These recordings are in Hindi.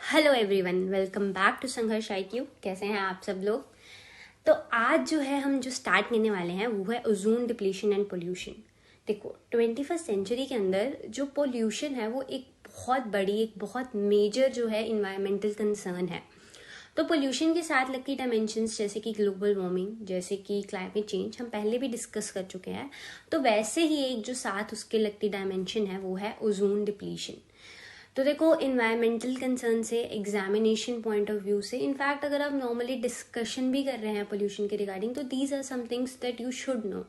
Hello everyone, welcome back to Sangharsh IQ। कैसे हैं आप सब लोग। तो आज जो है हम जो स्टार्ट करने वाले हैं वो है ओजोन डिप्लीशन एंड पोल्यूशन। देखो 21st सेंचुरी के अंदर जो पोल्यूशन है वो एक बहुत मेजर जो है इन्वायरमेंटल कंसर्न है। तो पोल्यूशन के साथ लगती डायमेंशंस जैसे कि ग्लोबल वार्मिंग, जैसे कि क्लाइमेट चेंज हम पहले भी डिस्कस कर चुके हैं। तो वैसे ही एक जो साथ उसके लगती डायमेंशन है वो है ओजोन डिप्लीशन। तो देखो इन्वायरमेंटल कंसर्न से, एग्जामिनेशन पॉइंट ऑफ व्यू से, इनफैक्ट अगर आप नॉर्मली डिस्कशन भी कर रहे हैं पोल्यूशन के रिगार्डिंग, तो these are some things that you should know.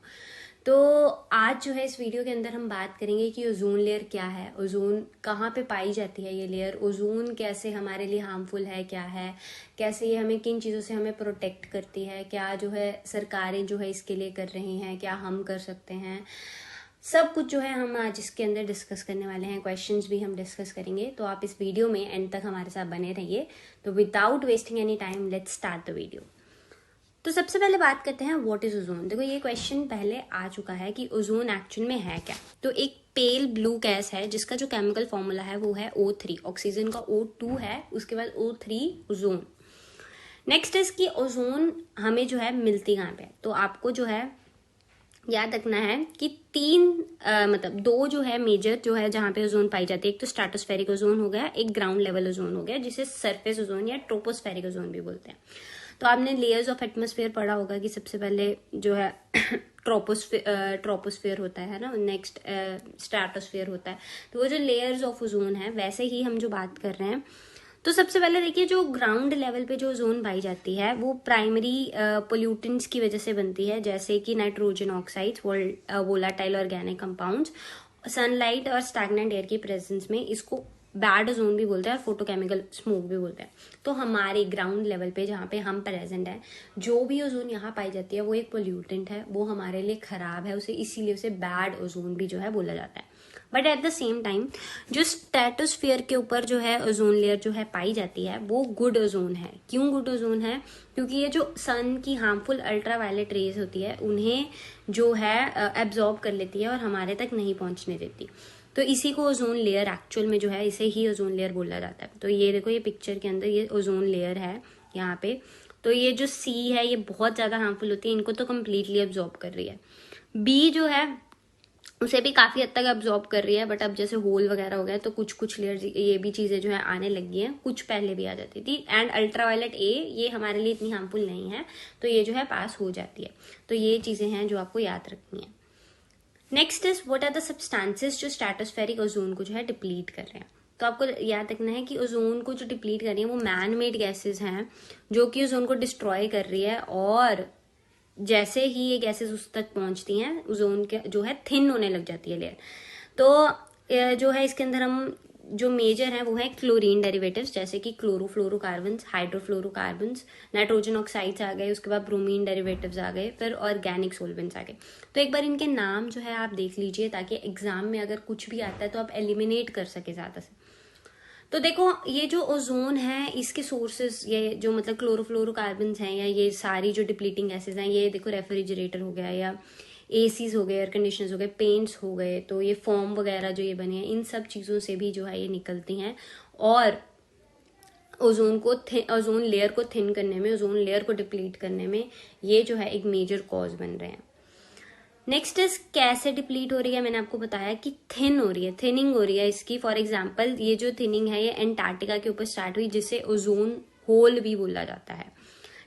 तो आज जो है इस वीडियो के अंदर हम बात करेंगे कि ओजोन लेयर क्या है, ओजोन कहाँ पे पाई जाती है ये लेयर, ओजोन कैसे हमारे लिए हार्मफुल है, क्या है, कैसे ये हमें किन चीज़ों से हमें प्रोटेक्ट करती है, क्या जो है सरकारें जो है इसके लिए कर रही हैं, क्या हम कर सकते हैं, सब कुछ जो है हम आज इसके अंदर डिस्कस करने वाले हैं। क्वेश्चंस भी हम डिस्कस करेंगे। तो आप इस वीडियो में एंड तक हमारे साथ बने रहिए। तो without wasting any time let's start the video. तो सबसे पहले बात करते हैं व्हाट इज ओजोन। देखो ये क्वेश्चन पहले आ चुका है कि ओजोन एक्चुअल में है क्या। तो एक पेल ब्लू गैस है जिसका जो केमिकल फॉर्मूला है वो है O3। ऑक्सीजन का O2 है, उसके बाद O3 ओजोन। नेक्स्ट इज कि ओजोन हमें जो है मिलती कहाँ पे। तो आपको जो है याद रखना है कि मतलब दो जो है मेजर जो है जहां पे ओजोन पाई जाती है। एक तो स्ट्रेटोस्फेरिक ओजोन हो गया, एक ग्राउंड लेवल ओजोन हो गया, जिसे सरफेस ओजोन या ट्रोपोस्फेरिक ओजोन भी बोलते हैं। तो आपने लेयर्स ऑफ एटमॉस्फेयर पढ़ा होगा कि सबसे पहले जो है ट्रोपोस्फेयर होता है ना, नेक्स्ट स्ट्रेटोस्फेयर होता है। तो वो जो लेयर्स ऑफ ओजोन है, वैसे ही हम जो बात कर रहे हैं। तो सबसे पहले देखिए जो ग्राउंड लेवल पे जो ओजोन पाई जाती है वो प्राइमरी पोल्यूटेंट्स की वजह से बनती है, जैसे कि nitrogen oxides, volatile organic compounds, sunlight और स्टैग्नेंट एयर की प्रेजेंस में। इसको बैड ओजोन भी बोलते हैं और फोटोकेमिकल स्मोक भी बोलते हैं। तो हमारे ग्राउंड लेवल पे जहाँ पे हम प्रेजेंट है, जो भी ओजोन यहाँ पाई जाती है वो एक पोल्यूटेंट है, वो हमारे लिए खराब है, इसीलिए उसे बैड ओजोन भी जो है बोला जाता है। But at the same time जो स्ट्रेटोस्फीयर के ऊपर जो है ओजोन लेयर जो है पाई जाती है वो गुड ओजोन है। क्यों गुड ओजोन है? क्योंकि ये जो सन की हार्मफुल अल्ट्रावायलेट रेज होती है उन्हें जो है एब्जॉर्ब कर लेती है और हमारे तक नहीं पहुंचने देती। तो इसी को ओजोन लेयर एक्चुअल में जो है इसे ही ओजोन लेयर बोला जाता है। तो ये देखो, ये पिक्चर के अंदर ये ओजोन लेयर है यहाँ पे। तो ये जो C है ये बहुत ज्यादा हार्मफुल होती है, इनको तो कम्प्लीटली एब्जॉर्ब कर रही है। B जो है उसे भी काफी हद तक एब्जॉर्ब कर रही है, बट अब जैसे होल वगैरह हो गया तो कुछ लेयर ये भी चीजें जो है आने लगी हैं, कुछ पहले भी आ जाती थी। एंड अल्ट्रावायलेट A ये हमारे लिए इतनी हार्मफुल नहीं है, तो ये जो है पास हो जाती है। तो ये चीजें हैं जो आपको याद रखनी है। Next is what are the substances जो स्ट्रेटोस्फेरिक ओजोन को जो है डिप्लीट कर रहे हैं। तो आपको याद रखना है कि ओजोन को जो डिप्लीट कर रही है वो मैन मेड गैसेज हैं जो कि ओजोन को डिस्ट्रॉय कर रही है, और जैसे ही ये गैसेस उस तक पहुंचती हैं ओजोन के जो है थिन होने लग जाती है लेयर। तो जो है इसके अंदर हम जो मेजर है वो है क्लोरीन डेरिवेटिव्स, जैसे कि क्लोरोफ्लोरोकार्बन्स, हाइड्रोफ्लोरोकार्बन्स, नाइट्रोजन ऑक्साइड्स आ गए, उसके बाद ब्रोमीन डेरिवेटिव्स आ गए, फिर ऑर्गेनिक सोल्वेंट्स आ गए। तो एक बार इनके नाम जो है आप देख लीजिए, ताकि एग्जाम में अगर कुछ भी आता है तो आप एलिमिनेट कर सके ज्यादा से। तो देखो ये जो ओजोन है इसके सोर्सेज, ये जो मतलब क्लोरोफ्लोरोकार्बन्स हैं या ये सारी जो डिप्लीटिंग गैसेज हैं, ये देखो रेफ्रिजरेटर हो गया या एसीज हो गए, एयर कंडीशनर्स हो गए, पेंट्स हो गए, तो ये फोम वगैरह जो ये बने हैं, इन सब चीज़ों से भी जो है ये निकलती हैं और ओजोन लेयर को थिन करने में, ओजोन लेयर को डिप्लीट करने में ये जो है एक मेजर कॉज बन रहे हैं। नेक्स्ट इज कैसे डिप्लीट हो रही है। मैंने आपको बताया कि थिन हो रही है, थिनिंग हो रही है इसकी। फॉर एग्जाम्पल ये जो थिनिंग है ये एंटार्क्टिका के ऊपर स्टार्ट हुई, जिसे ओजोन होल भी बोला जाता है।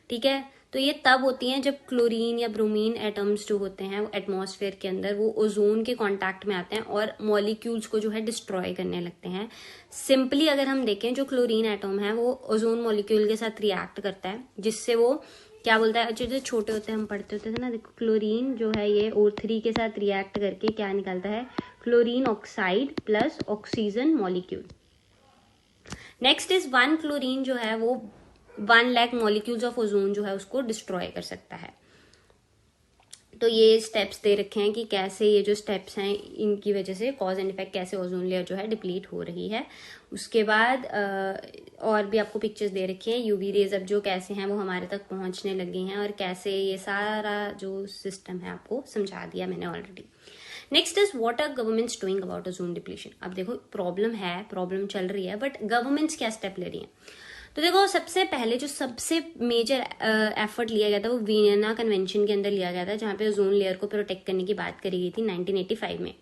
ठीक है, तो ये तब होती हैं जब क्लोरीन या ब्रोमीन एटम्स जो होते हैं वो एटमॉस्फेयर के अंदर वो ओजोन के कांटेक्ट में आते हैं और मॉलिक्यूल्स को जो है डिस्ट्रॉय करने लगते हैं। सिंपली अगर हम देखें, जो क्लोरीन एटम है वो ओजोन मॉलिक्यूल के साथ रिएक्ट करता है, जिससे वो क्या बोलता है, जो छोटे होते हैं हम पढ़ते होते थे ना, देखो क्लोरीन जो है ये O3 के साथ रिएक्ट करके क्या निकालता है, chlorine oxide plus oxygen molecule. Next is 1 chlorine जो है वो 1 लाख मॉलिक्यूल्स ऑफ ओजोन जो है उसको डिस्ट्रॉय कर सकता है। तो ये स्टेप्स दे रखे हैं कि कैसे ये जो स्टेप्स हैं इनकी वजह से कॉज एंड इफेक्ट कैसे ओजोन लेयर जो है डिप्लीट हो रही है। उसके बाद और भी आपको पिक्चर्स दे रखी हैं, यूवी रेज अब जो कैसे हैं वो हमारे तक पहुंचने लगी हैं और कैसे ये सारा जो सिस्टम है आपको समझा दिया मैंने already. Next is what are governments doing about ozone depletion. अब देखो प्रॉब्लम है, प्रॉब्लम चल रही है, बट गवर्नमेंट्स क्या स्टेप ले रही हैं। तो देखो सबसे पहले जो सबसे मेजर एफर्ट लिया गया था वो वियना कन्वेंशन के अंदर लिया गया था, जहां पे ओजोन लेयर को प्रोटेक्ट करने की बात करी गई थी 1985 में।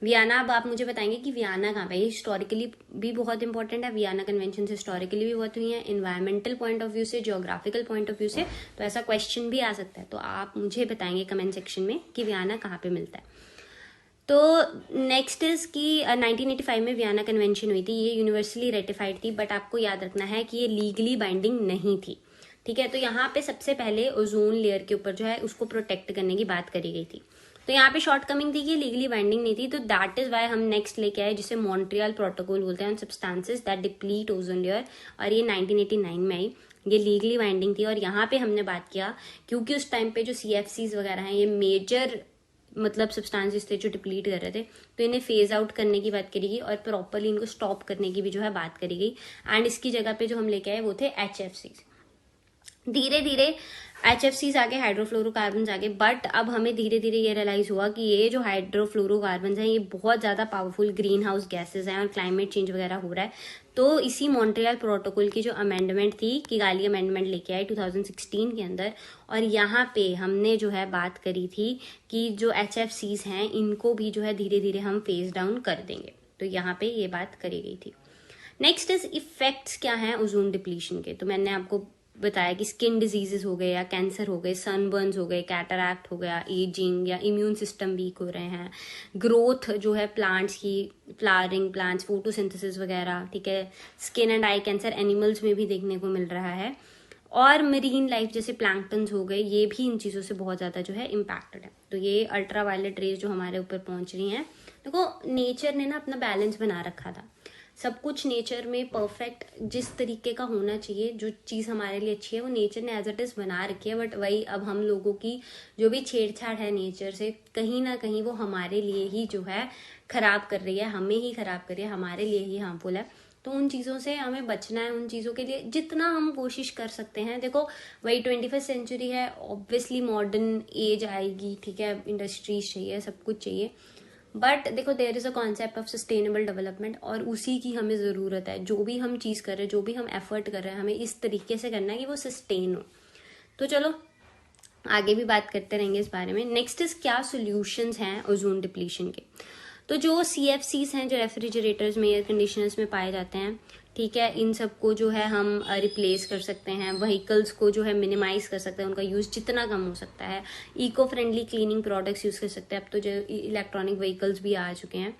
वियना, अब आप मुझे बताएंगे कि वियना कहाँ पे है। हिस्टोरिकली भी बहुत इंपॉर्टेंट है, वियना कन्वेंशन हिस्टोरिकली भी बहुत हुई है, इन्वायरमेंटल पॉइंट ऑफ व्यू से, जियोग्राफिकल पॉइंट ऑफ व्यू से, तो ऐसा क्वेश्चन भी आ सकता है। तो आप मुझे बताएंगे कमेंट सेक्शन में कि वियना कहाँ पे मिलता है। तो नेक्स्ट इज कि 1985 में वियना कन्वेंशन हुई थी, ये यूनिवर्सली रेटिफाइड थी, बट आपको याद रखना है कि ये लीगली बाइंडिंग नहीं थी, ठीक है। तो यहाँ पे सबसे पहले ओजोन लेयर के ऊपर जो है उसको प्रोटेक्ट करने की बात करी गई थी। तो यहाँ पे शॉर्ट कमिंग थी कि लीगली बाइंडिंग नहीं थी, तो दैट इज वाई हम नेक्स्ट लेके आए जिसे मॉन्ट्रियल प्रोटोकॉल बोलते हैं, substances that deplete ozone layer, और ये 1989 में आई। ये लीगली बाइंडिंग थी, और यहाँ पे हमने बात किया क्योंकि उस टाइम पे जो CFCs वगैरह हैं ये मेजर मतलब सब्सटेंसेस थे जो डिप्लीट कर रहे थे, तो इन्हें फेज आउट करने की बात करी गई और प्रॉपरली इनको स्टॉप करने की भी जो है बात करी गई। एंड इसकी जगह पे जो हम लेके आए वो थे HFCs। धीरे धीरे HFCs आगे, हाइड्रोफ्लोरोकार्बन आगे, बट अब हमें धीरे धीरे ये रियलाइज हुआ कि ये जो हाइड्रोफ्लोरोकार्बन हैं ये बहुत ज्यादा पावरफुल ग्रीन हाउस गैसेज हैं और क्लाइमेट चेंज वगैरह हो रहा है। तो इसी मॉन्ट्रियल प्रोटोकॉल की जो अमेंडमेंट थी, किगाली अमेंडमेंट लेके आई 2016 के अंदर, और यहाँ पे हमने जो है बात करी थी कि जो HFCs हैं इनको भी जो है धीरे धीरे हम फेज डाउन कर देंगे। तो यहाँ पे ये बात करी गई थी। नेक्स्ट इज इफेक्ट्स क्या हैं ओजोन डिप्लीशन के। तो मैंने आपको बताया कि स्किन डिजीजेस हो गए या कैंसर हो गए, सनबर्न्स हो गए, कैटरैक्ट हो गया, एजिंग या इम्यून सिस्टम वीक हो रहे हैं, ग्रोथ जो है प्लांट्स की, फ्लावरिंग प्लांट्स, फोटोसिंथेसिस वगैरह, ठीक है। Skin and I cancer animals में भी देखने को मिल रहा है, और मरीन लाइफ जैसे प्लैंक्टन्स हो गए, ये भी इन चीज़ों से बहुत ज़्यादा जो है इम्पैक्टेड है। तो ये अल्ट्रा वायलेट रेज जो हमारे ऊपर पहुंच रही हैं, देखो नेचर ने ना अपना बैलेंस बना रखा था, सब कुछ नेचर में परफेक्ट जिस तरीके का होना चाहिए, जो चीज़ हमारे लिए अच्छी है वो नेचर ने एज इट इज़ बना रखी है। बट वही अब हम लोगों की जो भी छेड़छाड़ है नेचर से, कहीं ना कहीं वो हमारे लिए ही जो है खराब कर रही है, हमें ही खराब कर रही है, हमारे लिए ही हार्मफुल है। तो उन चीज़ों से हमें बचना है, उन चीज़ों के लिए जितना हम कोशिश कर सकते हैं। देखो वही 21st सेंचुरी है, ऑब्वियसली मॉडर्न एज आएगी, ठीक है, इंडस्ट्रीज चाहिए, सब कुछ चाहिए, बट देखो there is a concept of sustainable development, और उसी की हमें ज़रूरत है। जो भी हम चीज़ कर रहे हैं, जो भी हम एफर्ट कर रहे हैं, हमें इस तरीके से करना है कि वो सस्टेन हो। तो चलो आगे भी बात करते रहेंगे इस बारे में। नेक्स्ट इज क्या सोल्यूशंस हैं ओजोन डिप्लीशन के। तो जो CFCs हैं, जो रेफ्रिजरेटर्स में, एयर कंडीशनर्स में पाए जाते हैं, ठीक है, इन सबको जो है हम रिप्लेस कर सकते हैं, व्हीकल्स को जो है मिनिमाइज कर सकते हैं, उनका यूज जितना कम हो सकता है, eco friendly cleaning products use कर सकते हैं। अब तो जो इलेक्ट्रॉनिक व्हीकल्स भी आ चुके हैं।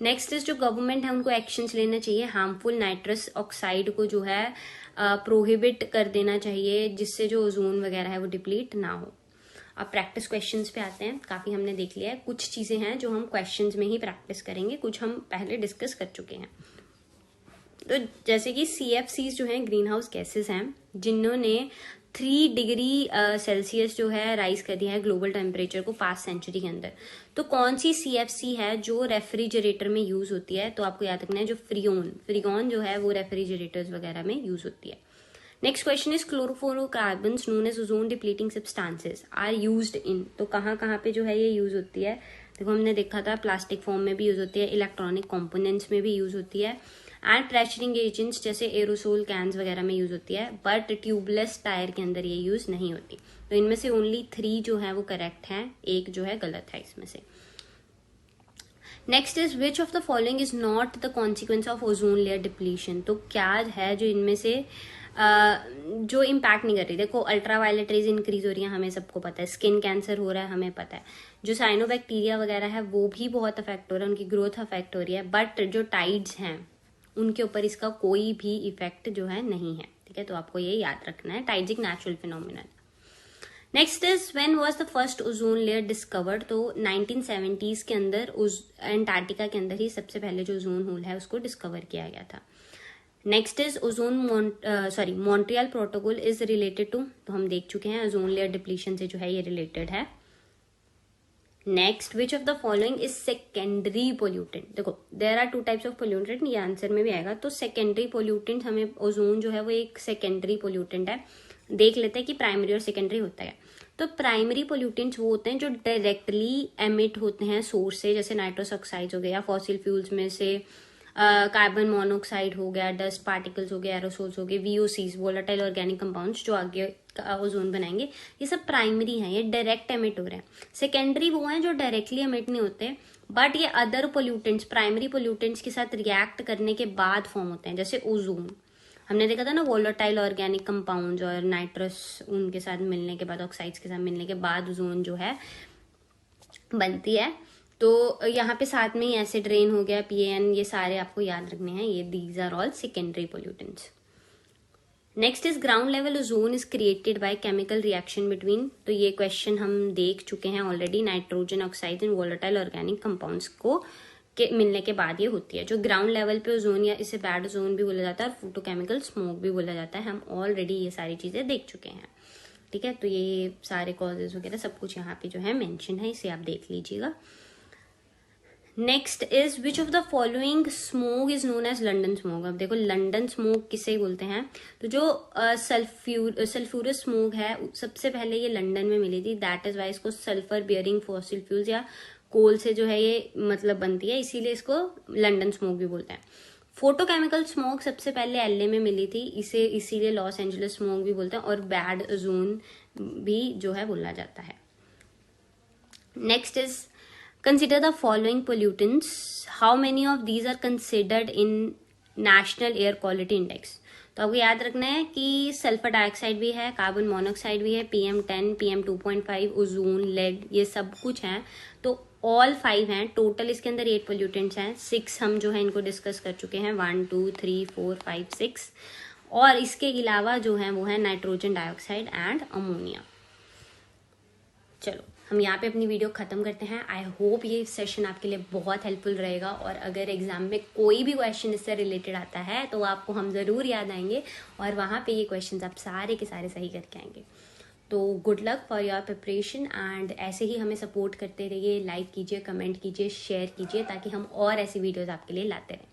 नेक्स्ट इज जो गवर्नमेंट है उनको एक्शंस लेना चाहिए, हार्मफुल नाइट्रस ऑक्साइड को जो है प्रोहिबिट कर देना चाहिए, जिससे जो ओजोन वगैरह है वो डिप्लीट ना हो। अब प्रैक्टिस क्वेश्चंस पे आते हैं। काफी हमने देख लिया है, कुछ चीजें हैं जो हम क्वेश्चंस में ही प्रैक्टिस करेंगे, कुछ हम पहले डिस्कस कर चुके हैं। तो जैसे कि CFCs जो हैं ग्रीन हाउस गैसेस हैं, जिन्होंने 3 डिग्री सेल्सियस जो है राइज कर दिया है ग्लोबल टेम्परेचर को पास्ट सेंचुरी के अंदर। तो कौन सी CFC है जो रेफ्रिजरेटर में यूज होती है, तो आपको याद रखना है जो फ्रीगॉन जो है वो रेफ्रिजरेटर्स वगैरह में यूज होती है। Next question is chlorofluorocarbons known as ozone depleting substances are used in. तो कहाँ कहाँ पे जो है ये यूज होती है। देखो हमने देखा था प्लास्टिक फॉर्म में भी यूज होती है, इलेक्ट्रॉनिक कंपोनेंट्स में भी यूज होती है, एंड प्रेशरिंग एजेंट्स जैसे एरोसोल कैंस वगैरह में यूज होती है, बट ट्यूबलेस टायर के अंदर ये यूज नहीं होती। तो इनमें से ओनली 3 जो है वो करेक्ट है, एक जो है गलत है इसमें से। Next is which of the following is not the consequence of ozone layer depletion. तो क्या है जो इनमें से जो इम्पैक्ट नहीं कर रही। देखो अल्ट्रा वायलेट रेज इंक्रीज हो रही है, हमें सबको पता है, स्किन कैंसर हो रहा है, हमें पता है, जो साइनोबैक्टीरिया वगैरह है वो भी बहुत अफेक्ट हो रहा है, उनकी ग्रोथ अफेक्ट हो रही है, बट जो टाइड्स हैं उनके ऊपर इसका कोई भी इफेक्ट जो है नहीं है, ठीक है। तो आपको ये याद रखना है, टाइड्स एक natural phenomena. Next is when was the first ozone layer discovered. तो 1970s के अंदर एंटार्क्टिका के अंदर ही सबसे पहले जो ओजोन होल है उसको डिस्कवर किया गया था। Next is ozone Montreal protocol is related to, तो हम देख चुके हैं ओजोन लेयर डिप्लीशन से जो है ये रिलेटेड है। Next which of the following is secondary pollutant. देखो there are 2 types of pollutant, ये आंसर में भी आएगा। तो सेकेंडरी पोल्यूटेंट, हमें ओजोन जो है वो एक सेकेंडरी पोल्यूटेंट है। देख लेते हैं कि प्राइमरी और सेकेंडरी होता है। तो प्राइमरी पोल्यूटेंट्स वो होते हैं जो डायरेक्टली एमिट होते हैं सोर्स से, जैसे नाइट्रस ऑक्साइड हो गया, फॉसिल फ्यूल्स में से कार्बन मोनोऑक्साइड हो गया, डस्ट पार्टिकल्स हो गए, एरोसोल्स हो गए, वीओसीज वोलेटाइल ऑर्गेनिक कंपाउंड्स जो आगे ओजोन बनाएंगे, ये सब प्राइमरी हैं, ये डायरेक्ट एमिट हो रहे हैं। सेकेंडरी वो हैं जो डायरेक्टली एमिट नहीं होते, बट ये अदर पोल्यूटेंट्स प्राइमरी पोल्यूटेंट्स के साथ रिएक्ट करने के बाद फॉर्म होते हैं। जैसे ओजोन हमने देखा था ना, वोलेटाइल ऑर्गेनिक कंपाउंड्स और नाइट्रस उनके साथ मिलने के बाद, ऑक्साइड्स के साथ मिलने के बाद ओजोन जो है बनती है। तो यहाँ पे साथ में ही एसिड रेन हो गया, PAN, ये सारे आपको याद रखने हैं, ये these are all secondary pollutants. Next is ground level ozone is created by chemical reaction between, तो ये क्वेश्चन हम देख चुके हैं already, nitrogen oxide and volatile organic compounds को के मिलने के बाद ये होती है। जो ग्राउंड लेवल पे ओजोन, या इसे बैड ओजोन भी बोला जाता है और फोटोकेमिकल स्मोक भी बोला जाता है, हम ऑलरेडी ये सारी चीजें देख चुके हैं। ठीक है, तो ये सारे कॉजेज वगैरह सब कुछ यहाँ पे जो है मेंशन है, इसे आप देख लीजिएगा। Next is which of the following smoke is known as London smoke. अब देखो लंडन स्मोक किसे बोलते हैं, तो जो सल्फ्यूरस स्मोक है सबसे पहले ये लंदन में मिली थी, दैट इज वाई इसको सल्फर बियरिंग फॉसिल फ्यूल्स या कोल से जो है ये मतलब बनती है, इसीलिए इसको लंदन स्मोक भी बोलते हैं। फोटोकेमिकल स्मोक सबसे पहले LA में मिली थी, इसे इसीलिए लॉस एंजलिस स्मोक भी बोलते हैं, और बैड ओजोन भी जो है बोला जाता है। Next is consider the following pollutants, how many of these are considered in national air quality index। तो आपको याद रखना है कि सल्फर डाइऑक्साइड भी है, कार्बन मोनोऑक्साइड भी है, PM10, PM2.5, ओजोन, लेड, ये सब कुछ है। तो ऑल 5 हैं टोटल, इसके अंदर 8 पोल्यूटेंट्स हैं, 6 हम जो है इनको डिस्कस कर चुके हैं, 1 2 3 4 5 6, और इसके अलावा जो है वो है नाइट्रोजन डाइऑक्साइड एंड अमोनिया। चलो हम यहाँ पे अपनी वीडियो खत्म करते हैं। आई होप ये सेशन आपके लिए बहुत हेल्पफुल रहेगा, और अगर एग्जाम में कोई भी क्वेश्चन इससे रिलेटेड आता है तो आपको हम ज़रूर याद आएंगे, और वहाँ पे ये क्वेश्चंस आप सारे के सारे सही करके आएंगे। तो good luck for your preparation, and ऐसे ही हमें सपोर्ट करते रहिए, लाइक कीजिए, कमेंट कीजिए, शेयर कीजिए, ताकि हम और ऐसी वीडियोज़ आपके लिए लाते रहें।